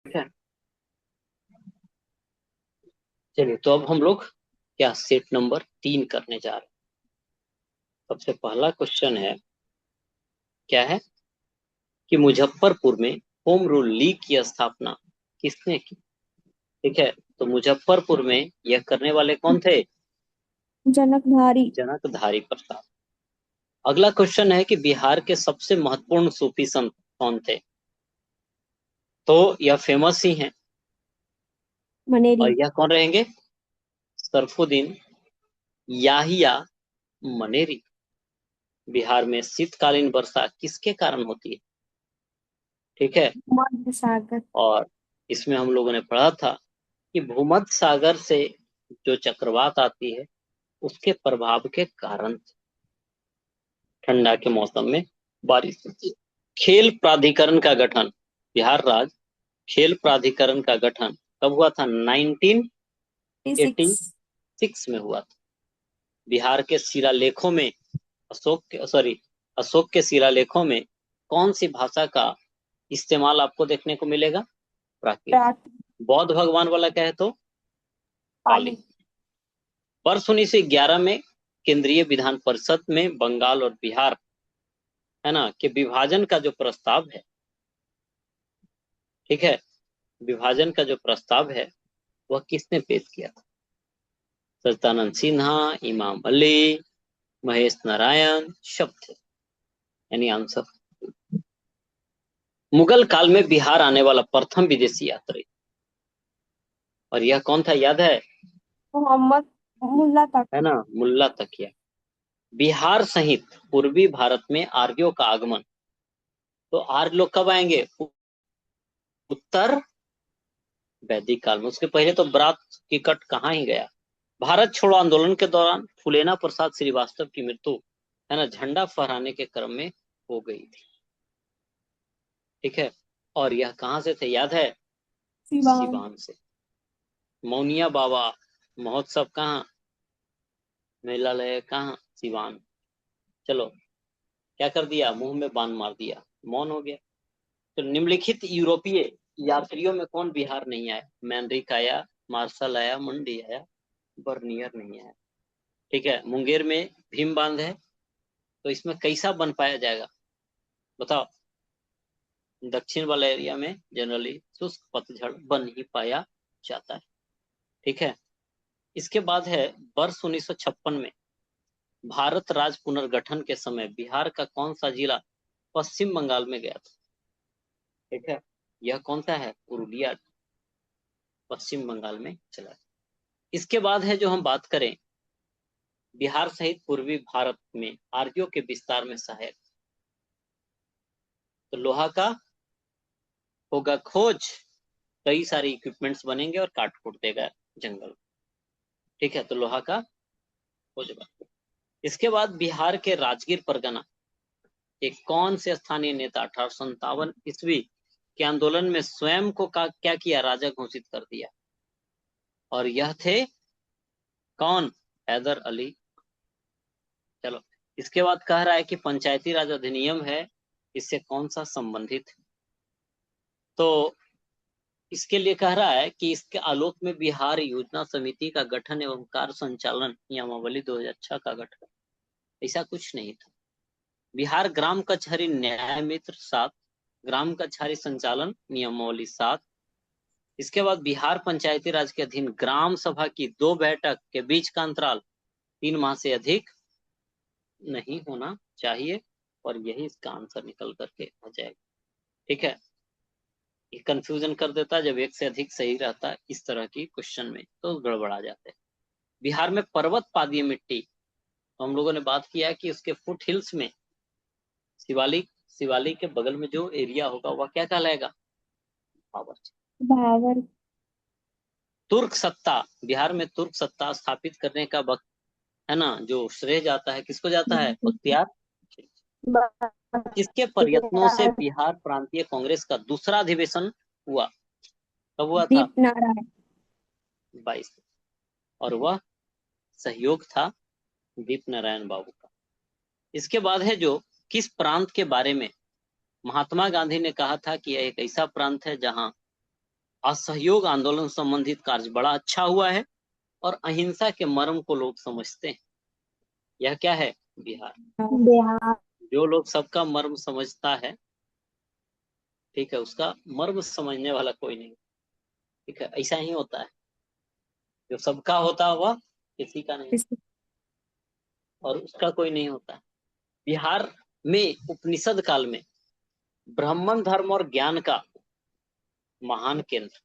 ठीक है। चलिए, तो अब हम लोग क्या सेट नंबर 3 करने जा रहे हैं। सबसे पहला क्वेश्चन है, क्या है कि मुजफ्फरपुर में होम रूल लीग की स्थापना किसने की। ठीक है, तो मुजफ्फरपुर में यह करने वाले कौन थे? जनकधारी। जनकधारी प्रसाद। अगला क्वेश्चन है कि बिहार के सबसे महत्वपूर्ण सूफी संत कौन थे। तो यह फेमस ही हैं। मनेरी। और यह कौन रहेंगे? सरफुद्दीन याहिया मनेरी। बिहार में शीतकालीन वर्षा किसके कारण होती है? ठीक है। मध्य सागर। और इसमें हम लोगों ने पढ़ा था कि भूमध्य सागर से जो चक्रवात आती है उसके प्रभाव के कारण ठंडा के मौसम में बारिश होती है। खेल प्राधिकरण का गठन, बिहार राज्य खेल प्राधिकरण का गठन कब हुआ था? 36। 1986 में हुआ था। बिहार के शिलालेखों में अशोक के शिलालेखों में कौन सी भाषा का इस्तेमाल आपको देखने को मिलेगा? प्राकृत। प्रात। बौद्ध भगवान वाला क्या है तो? पाली। पाली। वर्ष 1911 में केंद्रीय विधान परिषद में बंगाल और बिहार, है ना, के विभाजन का जो प्रस्ताव है, ठीक है, विभाजन का जो प्रस्ताव है वह किसने पेश किया था? सच्चिदानंद सिन्हा, इमाम अली, महेश नारायण, शब्द थे। यानी आंसर। मुगल काल में बिहार आने वाला प्रथम विदेशी यात्री, और यह कौन था याद है? मोहम्मद मुल्ला है तकी। ना, मुल्ला तकिया। बिहार सहित पूर्वी भारत में आर्यों का आगमन, तो आर्य लोग कब आएंगे? उत्तर वैदिक काल में। उसके पहले तो बरात की कट कहाँ ही गया। भारत छोड़ो आंदोलन के दौरान फूलेना प्रसाद श्रीवास्तव की मृत्यु, है ना, झंडा फहराने के क्रम में हो गई थी। ठीक है। और यह कहां से थे याद है? सिवान। सिवान से। मौनिया बाबा महोत्सव कहाँ, मेला लय कहाँ? सिवान। चलो, क्या कर दिया? मुंह में बाण मार दिया, मौन हो गया। तो निम्नलिखित यूरोपीय यात्रियों में कौन बिहार नहीं आया? मैंड्रिक आया, मार्शल आया, मंडी आया, बर्नियर नहीं आया। ठीक है। मुंगेर में भीम बांध है, तो इसमें कैसा बन पाया जाएगा बताओ? दक्षिण वाले एरिया में जनरली शुष्क पतझड़ बन ही पाया जाता है। ठीक है। इसके बाद है, वर्ष 1956 में भारत राज्य पुनर्गठन के समय बिहार का कौन सा जिला पश्चिम बंगाल में गया था? ठीक है। यह कौन सा है? पुरुलिया, पश्चिम बंगाल में चला। इसके बाद है, जो हम बात करें बिहार सहित पूर्वी भारत में आर्यों के विस्तार में सहायक, तो लोहा का होगा खोज। कई सारे इक्विपमेंट्स बनेंगे और काट कुट देगा जंगल। ठीक है, तो लोहा का खोज बनेगा। इसके बाद बिहार के राजगीर परगना एक कौन से स्थानीय नेता 1857 ईस्वी के आंदोलन में स्वयं को क्या किया? राजा घोषित कर दिया। और यह थे कौन? हैदर अली। चलो, इसके बाद कह रहा है कि पंचायती राज अधिनियम है, इससे कौन सा संबंधित है? तो इसके लिए कह रहा है कि इसके आलोक में बिहार योजना समिति का गठन एवं कार्य संचालन नियमावली 2006 का गठन, ऐसा कुछ नहीं था। बिहार ग्राम कचहरी न्याय मित्र 7, ग्राम कचहरी संचालन नियमावली 7। इसके बाद बिहार पंचायती राज के अधीन ग्राम सभा की 2 बैठक के बीच का अंतराल 3 माह से अधिक नहीं होना चाहिए। और यही इसका आंसर निकल करके आ जाएगा। ठीक है। ये कंफ्यूजन कर देता है, जब एक से अधिक सही रहता है इस तरह की क्वेश्चन में तो गड़बड़ा जाते हैं। बिहार में पर्वत पादीय मिट्टी, तो हम लोगों ने बात किया कि उसके फुट हिल्स में शिवालिक, शिवालिक के बगल में जो एरिया होगा वह क्या कहलाएगा? भावर। भावर। तुर्क सत्ता, बिहार में तुर्क सत्ता स्थापित करने का वक्त, है ना, जो श्रेय जाता है किसको जाता है? बख्तियार। किसके प्रयत्नों से बख्तियार। बिहार प्रांतीय कांग्रेस का दूसरा अधिवेशन हुआ? कब हुआ था? दीप नारायण। 22। और वह सहयोग था दीप नारायण बाबू का। इसके बाद है, जो किस प्रांत के बारे में महात्मा गांधी ने कहा था कि यह एक ऐसा प्रांत है जहां असहयोग आंदोलन संबंधित कार्य बड़ा अच्छा हुआ है और अहिंसा के मर्म को लोग समझते हैं। यह क्या है? बिहार। बिहार। जो लोग सबका मर्म समझता है, ठीक है, उसका मर्म समझने वाला कोई नहीं। ठीक है, ऐसा ही होता है, जो सबका होता है वह किसी का नहीं, और उसका कोई नहीं होता है। बिहार में उपनिषद काल में ब्राह्मण धर्म और ज्ञान का महान केंद्र,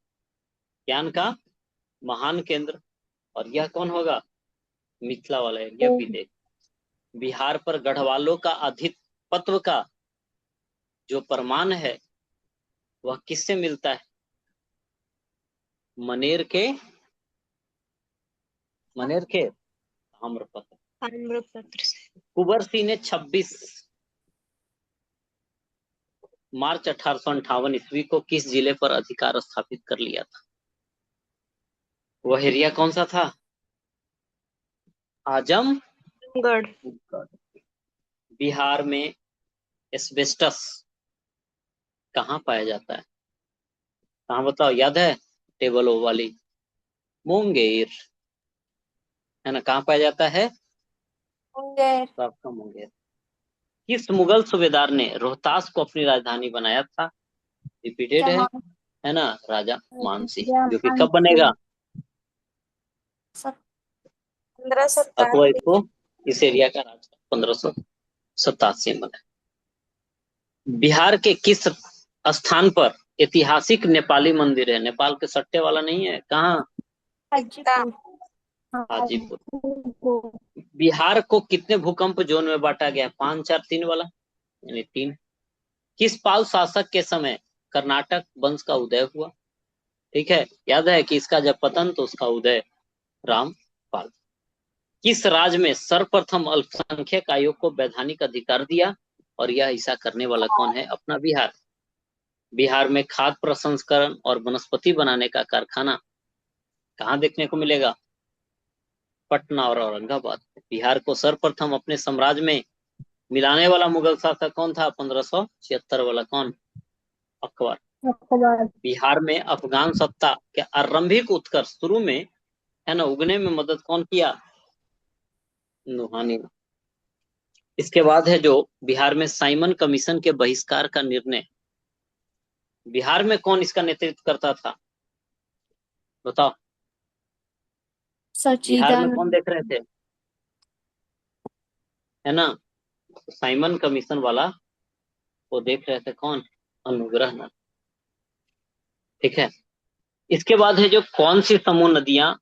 ज्ञान का महान केंद्र। और यह कौन होगा? मिथिला वाला एरिया विदेश। बिहार पर गढ़वालों का आधिपत्य का जो प्रमाण है वह किससे मिलता है? मनेर के ताम्रपत्र। ताम्रपत्र से। कुंवर सिंह ने 26 मार्च 1858 ईस्वी को किस जिले पर अधिकार स्थापित कर लिया था? वह एरिया कौन सा था? आजमगढ़। बिहार में एस्बेस्टस कहाँ पाया जाता है? कहाँ बताओ, याद है? टेबल ओ वाली मुंगेर, है ना? कहाँ पाया जाता है? मुंगेर। आपका मुंगेर। किस मुगल सूबेदार ने रोहतास को अपनी राजधानी बनाया था? रिपीटेड है ना? राजा मान सिंह, जो कि कब बनेगा? 1587। अकबर को इस एरिया का राजा 1587 में बना। बिहार के किस स्थान पर ऐतिहासिक नेपाली मंदिर है? नेपाल के सट्टे वाला नहीं है, कहाँ? हाजीपुर। हाजीपुर। बिहार को कितने भूकंप जोन में बांटा गया? 5 4 3 वाला, यानी 3। किस पाल शासक के समय कर्नाटक वंश का उदय हुआ? ठीक है, याद है कि इसका जब पतन तो उसका उदय रामपाल। किस राज्य में सर्वप्रथम अल्पसंख्यक आयोग को वैधानिक अधिकार दिया? और यह ऐसा करने वाला कौन है? अपना बिहार। बिहार में खाद्य प्रसंस्करण और वनस्पति बनाने का कारखाना कहाँ देखने को मिलेगा? पटना और औरंगाबाद। बिहार को सर्वप्रथम अपने साम्राज्य में मिलाने वाला मुगल शासक कौन था? 1576 वाला कौन? अकबर। बिहार में अफगान सत्ता के आरंभिक उत्कर्ष शुरू में, है ना, उगने में मदद कौन किया? नूहानी। इसके बाद है जो बिहार में साइमन कमीशन के बहिष्कार का निर्णय, बिहार में कौन इसका नेतृत्व करता था? बताओ, बिहार में कौन देख रहे थे? है ना, साइमन कमीशन वाला वो देख रहे थे कौन? अनुग्रह नाथ। ठीक है, इसके बाद है जो कौन सी समूह नदियां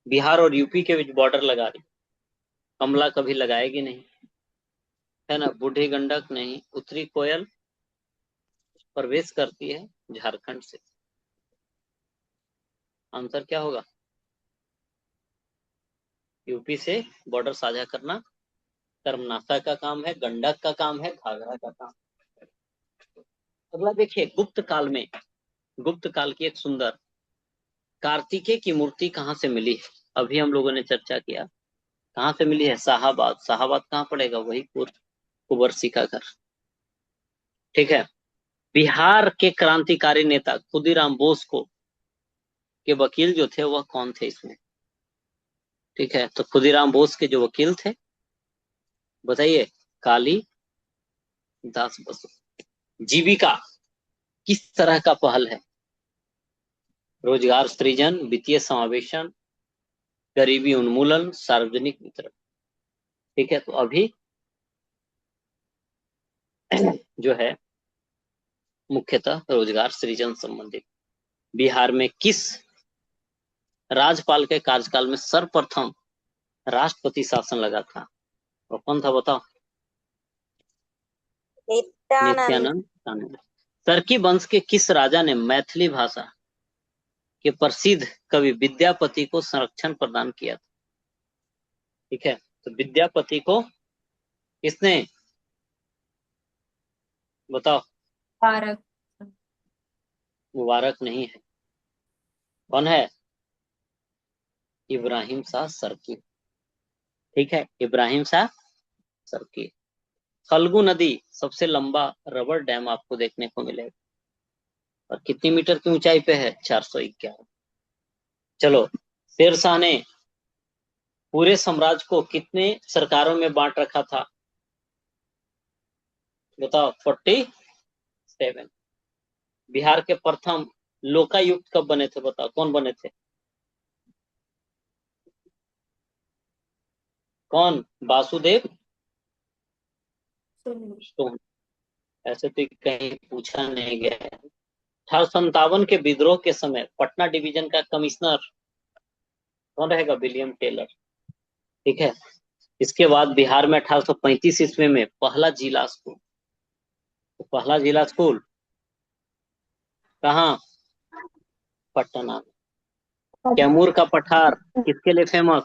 बिहार और यूपी के बीच बॉर्डर लगा रही? कमला कभी लगाएगी नहीं, है ना। बूढ़ी गंडक नहीं, उत्तरी कोयल प्रवेश करती है झारखंड से। आंसर क्या होगा? यूपी से बॉर्डर साझा करना कर्मनाशा का काम है, गंडक का काम है, घाघरा का काम। अगला देखिए, गुप्त काल की एक सुंदर कार्तिकेय की मूर्ति कहाँ से मिली है? अभी हम लोगों ने चर्चा किया, कहाँ से मिली है? शाहाबाद। शाहाबाद कहाँ पड़ेगा? वही कुंवरसी का घर। ठीक है, बिहार के क्रांतिकारी नेता खुदीराम बोस को के वकील जो थे वह कौन थे इसमें? ठीक है, तो खुदीराम बोस के जो वकील थे, बताइए। काली दास बसु। जीविका किस तरह का पहल है? रोजगार सृजन, वित्तीय समावेशन, गरीबी उन्मूलन, सार्वजनिक वितरण। ठीक है, तो अभी जो है मुख्यतः रोजगार सृजन संबंधित। बिहार में किस राज्यपाल के कार्यकाल में सर्वप्रथम राष्ट्रपति शासन लगा था? वो कौन था बताओ? नित्यानंद राय। सरकी वंश के किस राजा ने मैथिली भाषा के प्रसिद्ध कवि विद्यापति को संरक्षण प्रदान किया था? ठीक है, तो विद्यापति को किसने? बताओ। मुबारक नहीं है, कौन है? इब्राहिम शाह सरकी। ठीक है, इब्राहिम शाह सरकी। फल्गु नदी सबसे लंबा रबर डैम आपको देखने को मिलेगा, और कितनी मीटर की ऊंचाई पे है? 411। चलो, शेरशाह ने पूरे साम्राज्य को कितने सरकारों में बांट रखा था? बताओ। 47। बिहार के प्रथम लोकायुक्त कब बने थे? बताओ कौन बने थे? कौन? वासुदेव सोन। ऐसे तो कहीं पूछा नहीं गया है। 1857 के विद्रोह के समय पटना डिवीजन का कमिश्नर कौन रहेगा? William Taylor. ठीक है। इसके बाद बिहार में 1835 ईस्वी में पहला जिला स्कूल। तो पहला जिला स्कूल कहाँ? पटना में। कैमूर का पठार किसके लिए फेमस?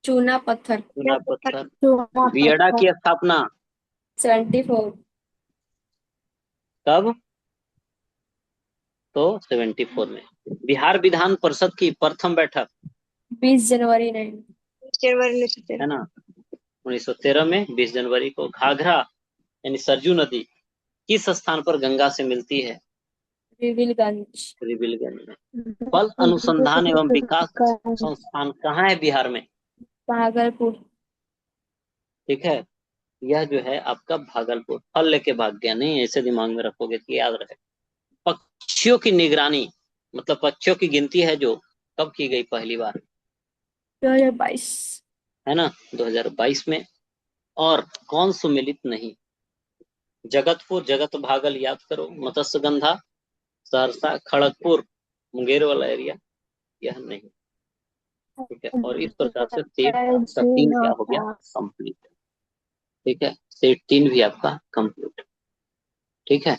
चूना पत्थर। चूना पत्थर। चूना बियडा पत्थर। की स्थापना 74। कब? तो 74 में। बिहार विधान परिषद की प्रथम बैठक 20 जनवरी 20 जनवरी है ना 1913 में, 20 जनवरी को। घाघरा यानी सरजू नदी किस स्थान पर गंगा से मिलती है? रिविलगंज। रिविलगंज में। फल अनुसंधान एवं विकास संस्थान कहाँ है बिहार में? भागलपुर। ठीक है। यह जो है आपका भागलपुर। फल लेके भाग गया नहीं, ऐसे दिमाग में रखोगे कि याद रहे। पक्षियों की निगरानी मतलब पक्षियों की गिनती है जो कब की गई पहली बार? 2022। है ना 2022 में। और कौन सुमेलित नहीं? जगतपुर, जगत भागल याद करो। मत्स्यगंधा, सहरसा, खड़गपुर, मुंगेर वाला एरिया, यह नहीं। ठीक है। और इस प्रकार से सेट आपका 3 क्या हो गया? कंप्लीट। ठीक है, सेट 3 भी आपका कंप्लीट। ठीक है।